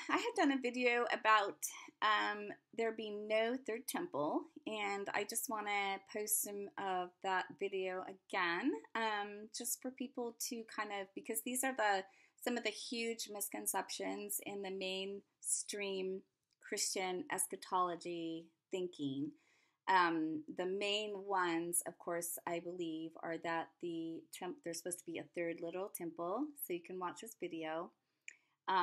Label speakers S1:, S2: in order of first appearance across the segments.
S1: I had done a video about there being no third temple, and I just want to post some of that video again, just for people to kind of, because these are some of the huge misconceptions in the mainstream Christian eschatology thinking. The main ones, of course, I believe, are that there's supposed to be a third literal temple, so you can watch this video.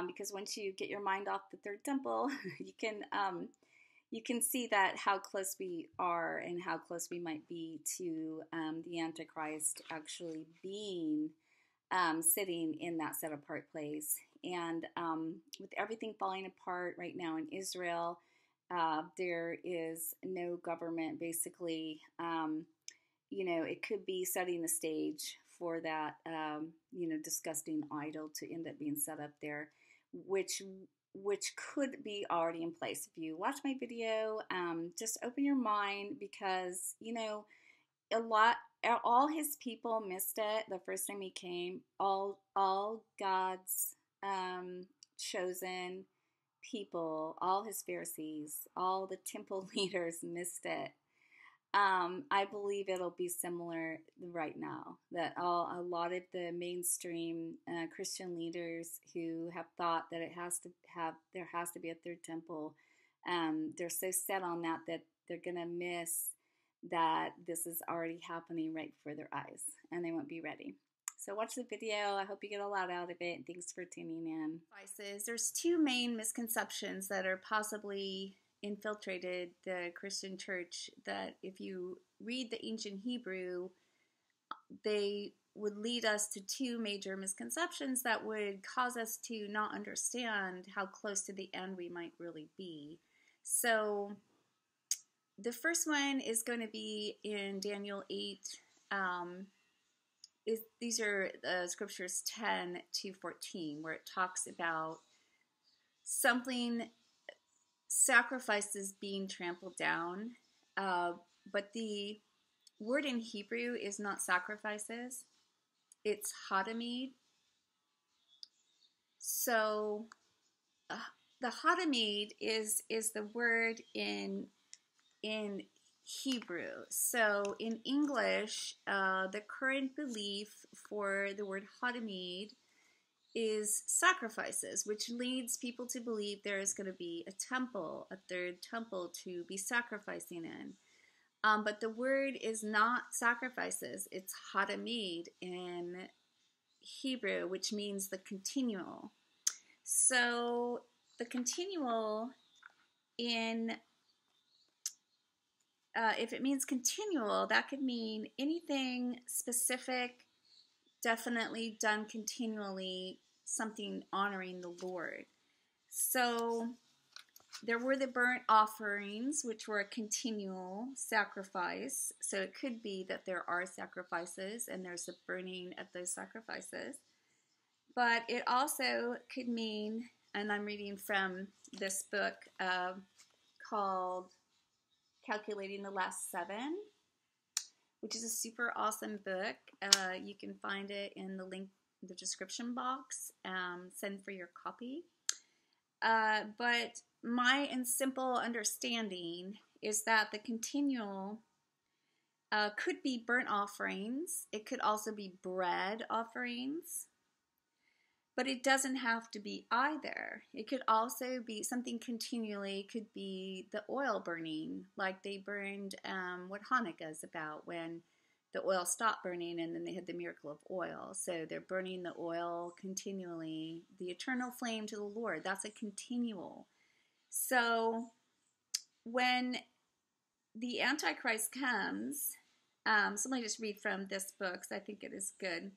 S1: Because once you get your mind off the third temple, you can see that how close we are and how close we might be to the Antichrist actually being sitting in that set apart place. And with everything falling apart right now in Israel, there is no government. Basically, it could be setting the stage for that, disgusting idol to end up being set up there, which could be already in place. If you watch my video, just open your mind, because, all his people missed it the first time he came. All God's chosen people, all his Pharisees, all the temple leaders missed it. I believe it'll be similar right now, that a lot of the mainstream Christian leaders who have thought that there has to be a third temple, they're so set on that they're going to miss that this is already happening right before their eyes, and they won't be ready. So watch the video. I hope you get a lot out of it, and thanks for tuning in. There's two main misconceptions that are possibly infiltrated the Christian church, that if you read the ancient Hebrew, they would lead us to two major misconceptions that would cause us to not understand how close to the end we might really be. So the first one is going to be in Daniel 8. These are scriptures 10 to 14, where it talks about sacrifices being trampled down, but the word in Hebrew is not sacrifices, it's hatamid. So the hatamid is the word in Hebrew. So in English, the current belief for the word hatamid is sacrifices, which leads people to believe there is going to be a temple, a third temple to be sacrificing in. But the word is not sacrifices, it's hatamid in Hebrew, which means the continual. So the continual if it means continual, that could mean anything specific, definitely done continually, something honoring the Lord. So there were the burnt offerings, which were a continual sacrifice. So it could be that there are sacrifices and there's the burning of those sacrifices. But it also could mean, and I'm reading from this book called Calculating the Last Seven, which is a super awesome book. You can find it in the link in the description box. Send for your copy. But my simple understanding is that the continual could be burnt offerings. It could also be bread offerings. But it doesn't have to be either. It could also be something continually. It could be the oil burning, like they burned what Hanukkah is about, when the oil stopped burning and then they had the miracle of oil. So they're burning the oil continually, the eternal flame to the Lord. That's a continual. So when the Antichrist comes, so let me just read from this book, because I think it is good.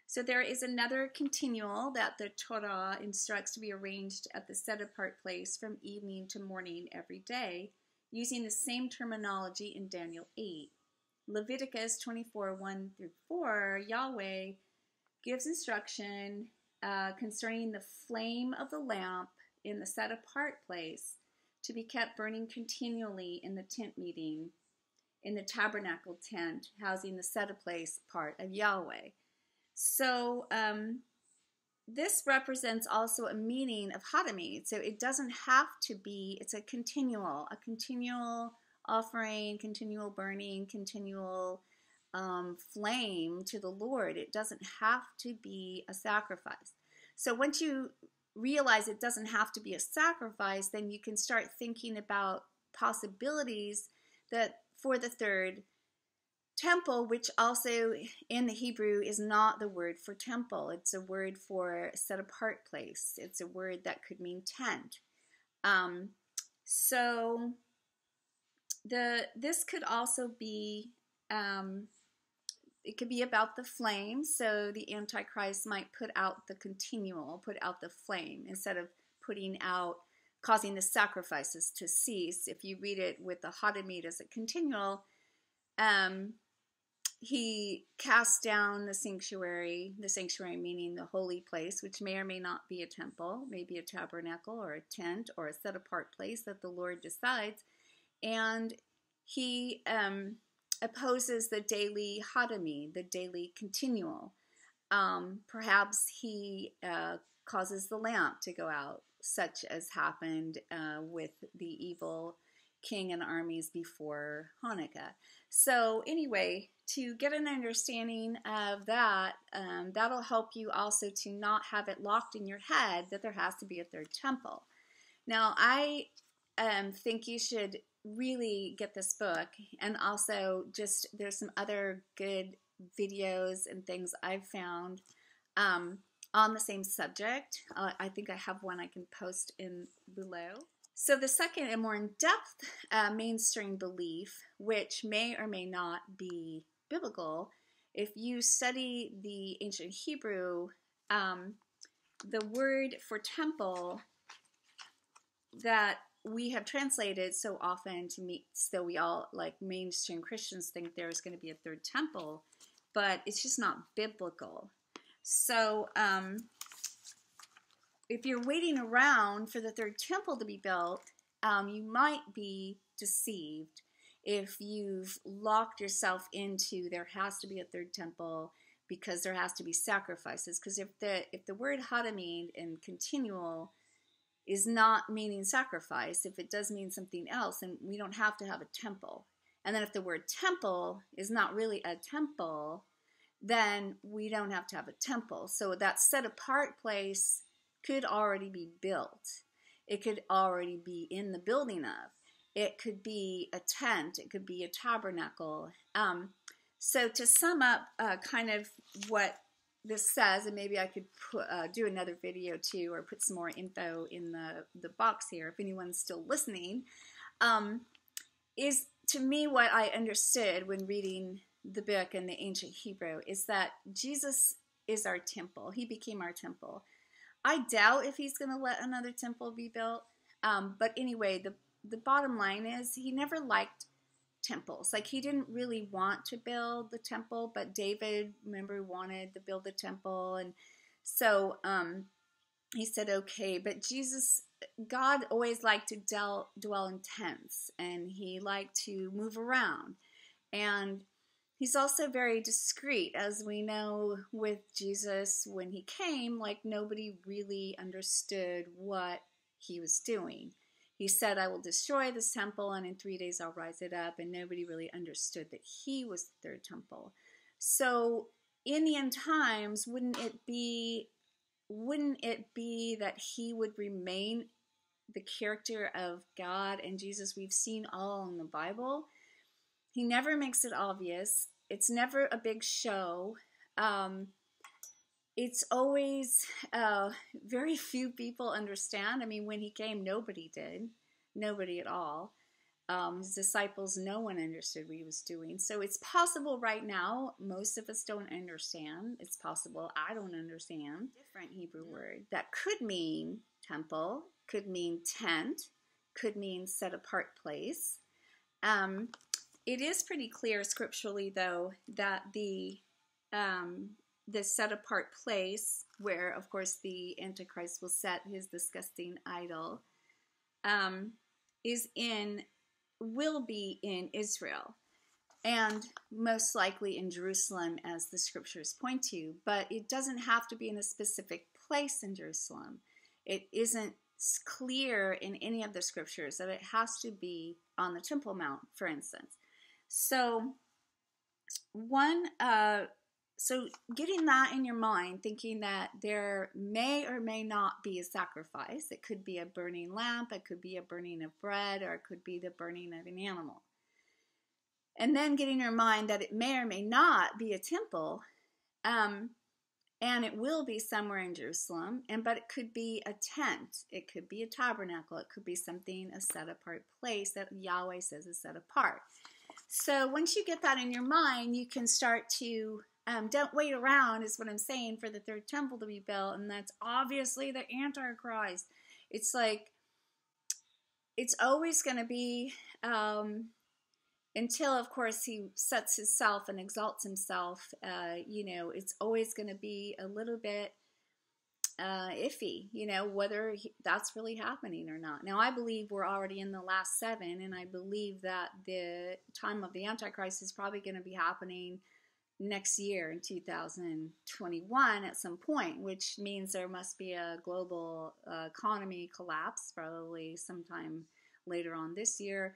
S1: So there is another continual that the Torah instructs to be arranged at the set-apart place from evening to morning every day, using the same terminology in Daniel 8. Leviticus 24, 1 through 4, Yahweh gives instruction concerning the flame of the lamp in the set-apart place to be kept burning continually in the tent meeting, in the tabernacle tent, housing the set-apart part of Yahweh. So this represents also a meaning of Hadamid. So it doesn't have to be, it's a continual offering, continual burning, continual flame to the Lord. It doesn't have to be a sacrifice. So once you realize it doesn't have to be a sacrifice, then you can start thinking about possibilities that for the third temple, which also in the Hebrew is not the word for temple. It's a word for set apart place. It's a word that could mean tent. So this could also be, it could be about the flame. So the Antichrist might put out the continual, put out the flame instead of putting out, causing the sacrifices to cease. If you read it with the Hadamid as a continual, he cast down the sanctuary meaning the holy place, which may or may not be a temple, maybe a tabernacle or a tent or a set apart place that the Lord decides. And he opposes the daily Hadamid, the daily continual. Perhaps he causes the lamp to go out, such as happened with the evil king and armies before Hanukkah. So anyway, to get an understanding of that, that'll help you also to not have it locked in your head that there has to be a third temple. Now, I think you should really get this book, and also just there's some other good videos and things I've found on the same subject. I think I have one I can post in below. So the second and more in-depth mainstream belief, which may or may not be biblical, if you study the ancient Hebrew, the word for temple that we have translated so often to meet, so we all, like mainstream Christians, think there's going to be a third temple, but it's just not biblical. So if you're waiting around for the third temple to be built, you might be deceived if you've locked yourself into there has to be a third temple because there has to be sacrifices. Because if the word Hadamid and continual is not meaning sacrifice, if it does mean something else, then we don't have to have a temple. And then if the word temple is not really a temple, then we don't have to have a temple. So that set apart place could already be built. It could already be in the building of. It could be a tent. It could be a tabernacle. So to sum up kind of what this says, and maybe I could do another video too, or put some more info in the box here if anyone's still listening, is to me what I understood when reading the book in the ancient Hebrew is that Jesus is our temple. He became our temple. I doubt if he's going to let another temple be built. But anyway, the bottom line is he never liked temples. Like he didn't really want to build the temple, but David, remember, wanted to build the temple. And so he said, okay, but God always liked to dwell in tents, and he liked to move around. And he's also very discreet, as we know with Jesus when he came, like nobody really understood what he was doing. He said, I will destroy this temple and in 3 days I'll rise it up, and nobody really understood that he was the third temple. So in the end times, wouldn't it be that he would remain the character of God and Jesus we've seen all in the Bible? He never makes it obvious. It's never a big show. It's always very few people understand. I mean, when he came, nobody did. Nobody at all. His disciples, no one understood what he was doing. So it's possible right now, most of us don't understand. It's possible I don't understand. Different Hebrew word that could mean temple, could mean tent, could mean set apart place. It is pretty clear scripturally, though, that the set apart place, where of course the Antichrist will set his disgusting idol, will be in Israel, and most likely in Jerusalem, as the scriptures point to. But it doesn't have to be in a specific place in Jerusalem. It isn't clear in any of the scriptures that it has to be on the Temple Mount, for instance. So so getting that in your mind, thinking that there may or may not be a sacrifice. It could be a burning lamp, it could be a burning of bread, or it could be the burning of an animal. And then getting your mind that it may or may not be a temple, and it will be somewhere in Jerusalem, but it could be a tent, it could be a tabernacle, it could be something, a set apart place that Yahweh says is set apart. So once you get that in your mind, you can start to, don't wait around, is what I'm saying, for the third temple to be built, and that's obviously the Antichrist. It's like, it's always going to be, until, of course, he sets himself and exalts himself, it's always going to be a little bit iffy, whether that's really happening or not. Now, I believe we're already in the last 7, and I believe that the time of the Antichrist is probably going to be happening next year in 2021 at some point, which means there must be a global economy collapse probably sometime later on this year.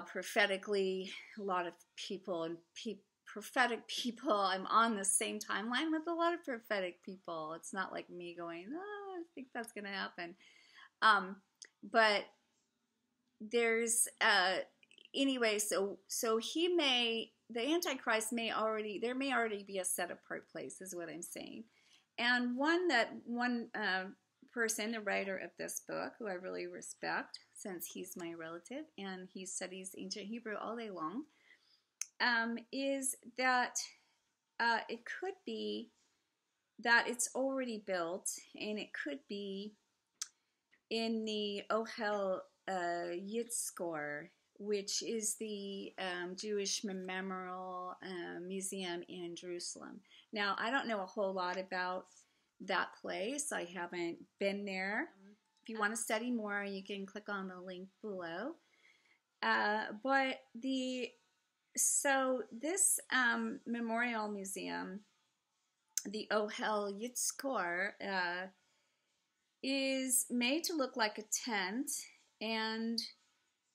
S1: Prophetically, a lot of people and prophetic people, I'm on the same timeline with a lot of prophetic people. It's not like me going, I think that's going to happen. But there's, anyway, so the Antichrist there may already be a set apart place, is what I'm saying. And one person, the writer of this book, who I really respect, since he's my relative and he studies ancient Hebrew all day long, is that it could be that it's already built, and it could be in the Ohel Yitzhak, which is the Jewish Memorial Museum in Jerusalem. Now, I don't know a whole lot about that place. I haven't been there. If you want to study more, you can click on the link below. So this memorial museum, the Ohel Yitzhak, is made to look like a tent, and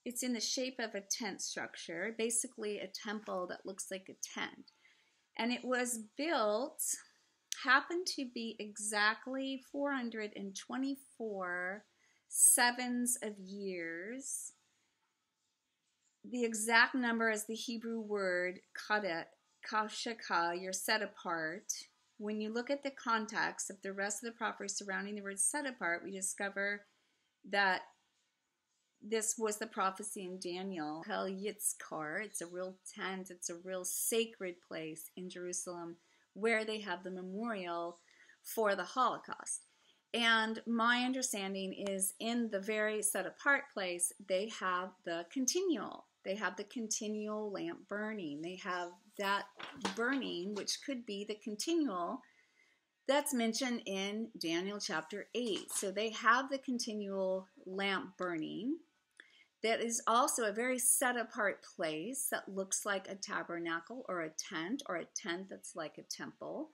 S1: it's in the shape of a tent structure, basically a temple that looks like a tent. And it was built, happened to be exactly 424 sevens of years. The exact number is the Hebrew word kashaka, you're set apart. When you look at the context of the rest of the prophecy surrounding the word set apart, we discover that this was the prophecy in Daniel. Ohel Yitzhak, it's a real tent, it's a real sacred place in Jerusalem where they have the memorial for the Holocaust. And my understanding is in the very set apart place, they have the continual. They have the continual lamp burning. They have that burning, which could be the continual that's mentioned in Daniel chapter 8. So they have the continual lamp burning. That is also a very set apart place that looks like a tabernacle or a tent that's like a temple.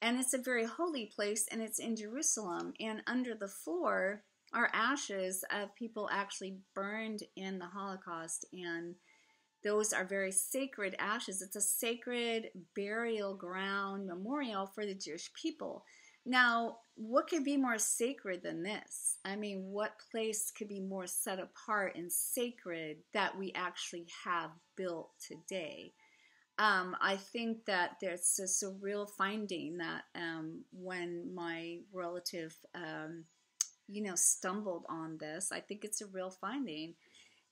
S1: And it's a very holy place, and it's in Jerusalem. And under the floor are ashes of people actually burned in the Holocaust. And those are very sacred ashes. It's a sacred burial ground memorial for the Jewish people. Now, what could be more sacred than this? I mean, what place could be more set apart and sacred that we actually have built today? I think that there's a surreal finding that when my relative, stumbled on this, I think it's a real finding.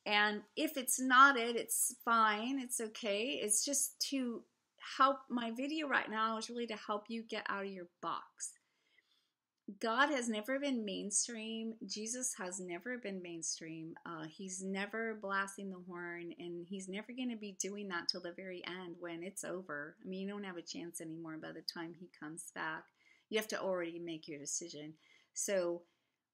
S1: And if it's not it's fine. It's okay. It's just to help. My video right now is really to help you get out of your box. God has never been mainstream. Jesus has never been mainstream. He's never blasting the horn, and he's never going to be doing that till the very end when it's over. I mean, you don't have a chance anymore by the time he comes back. You have to already make your decision. So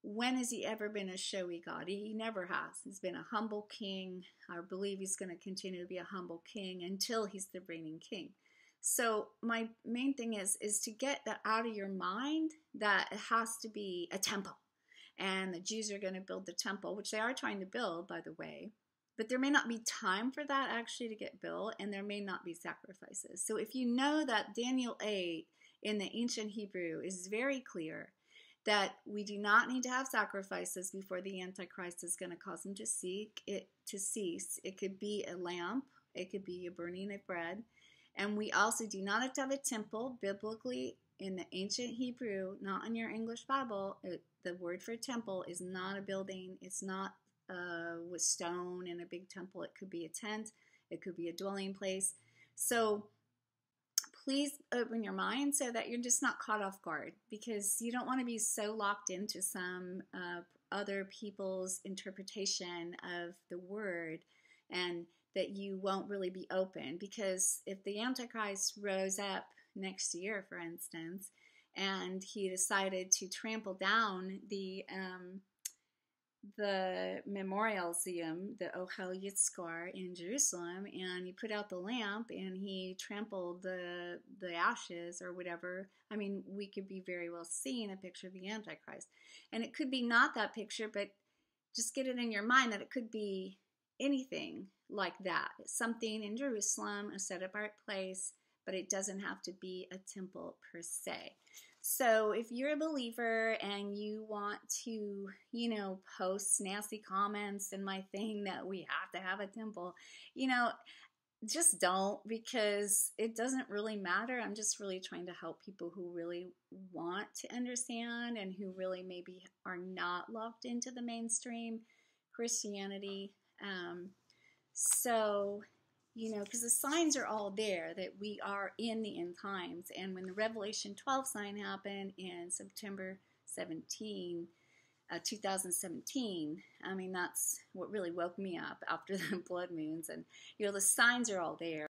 S1: when has he ever been a showy God? He never has. He's been a humble king. I believe he's going to continue to be a humble king until he's the reigning king. So my main thing is to get that out of your mind, that it has to be a temple. And the Jews are going to build the temple, which they are trying to build, by the way. But there may not be time for that actually to get built, and there may not be sacrifices. So if you know that Daniel 8 in the ancient Hebrew is very clear that we do not need to have sacrifices before the Antichrist is going to cause them to cease. It could be a lamp. It could be a burning of bread. And we also do not have to have a temple biblically in the ancient Hebrew, not in your English Bible. The word for temple is not a building. It's not with stone in a big temple. It could be a tent. It could be a dwelling place. So please open your mind so that you're just not caught off guard, because you don't want to be so locked into some other people's interpretation of the word, and that you won't really be open. Because if the Antichrist rose up next year, for instance, and he decided to trample down the memorialseum, the Ohel Yitzkar in Jerusalem, and he put out the lamp and he trampled the ashes or whatever. I mean, we could be very well seeing a picture of the Antichrist. And it could be not that picture, but just get it in your mind that it could be anything like that. Something in Jerusalem, a set apart place, but it doesn't have to be a temple per se. So if you're a believer and you want to, post nasty comments in my thing that we have to have a temple, just don't, because it doesn't really matter. I'm just really trying to help people who really want to understand and who really maybe are not locked into the mainstream Christianity. Because the signs are all there that we are in the end times. And when the Revelation 12 sign happened in September 17, 2017, I mean, that's what really woke me up after the blood moons. And, the signs are all there.